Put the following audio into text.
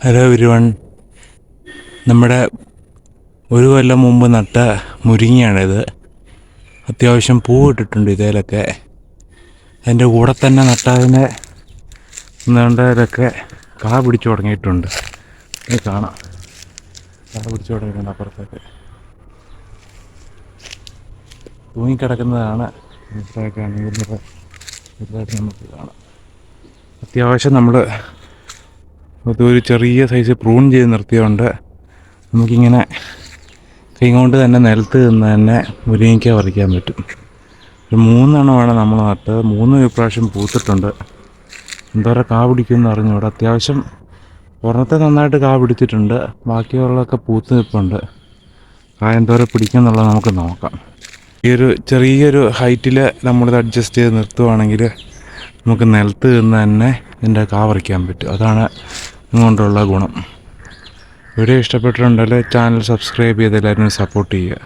Hello everyone. നമ്മുടെ ഒരു കൊല്ലം മുമ്പ് നട്ട മുരിങ്ങയാണിത്. അത്യാവശ്യം പൂവിട്ടിട്ടുണ്ട് ഇതിലൊക്കെ. അതിൻ്റെ കൂടെ തന്നെ നട്ടതിനെ നീണ്ടതിലൊക്കെ കാ പിടിച്ചു തുടങ്ങിയിട്ടുണ്ട്. ഇത് കാണാം, കാ പിടിച്ചു തുടങ്ങിയിട്ടുണ്ട്. അപ്പുറത്തൊക്കെ തൂങ്ങിക്കിടക്കുന്നതാണ്. ഇതായിട്ട് നമുക്ക് കാണാം. അത്യാവശ്യം നമ്മൾ അതൊരു ചെറിയ സൈസ് പ്രൂൺ ചെയ്ത് നിർത്തിയതുകൊണ്ട് നമുക്കിങ്ങനെ കൈ കൊണ്ട് തന്നെ നിലത്ത് നിന്ന് തന്നെ മുരിങ്ങയ്ക്ക പറിക്കാൻ പറ്റും. ഒരു 3 എണ്ണമാണ് നമ്മൾ നട്ടത്. 3 പ്രാവശ്യം പൂത്തിട്ടുണ്ട്. എന്തോരം കാ പിടിക്കുമെന്ന് അറിഞ്ഞൂടെ. അത്യാവശ്യം പുറത്തെ നന്നായിട്ട് കാ പിടിച്ചിട്ടുണ്ട്. ബാക്കിയുള്ളതൊക്കെ പൂത്ത് നിൽപ്പുണ്ട്. കായ എന്തോരം പിടിക്കുമെന്നുള്ളത് നമുക്ക് നോക്കാം. ഈ ഒരു ചെറിയൊരു ഹൈറ്റിൽ നമ്മളിത് അഡ്ജസ്റ്റ് ചെയ്ത് നിർത്തുവാണെങ്കിൽ നമുക്ക് നിലത്ത് നിന്ന് തന്നെ ഇതിൻ്റെ കാ പറിക്കാൻ പറ്റും. അതാണ് ഇതുകൊണ്ടുള്ള ഗുണം. വീഡിയോ ഇഷ്ടപ്പെട്ടിട്ടുണ്ടെങ്കിൽ ചാനൽ സബ്സ്ക്രൈബ് ചെയ്ത് എല്ലാവരും സപ്പോർട്ട് ചെയ്യുക.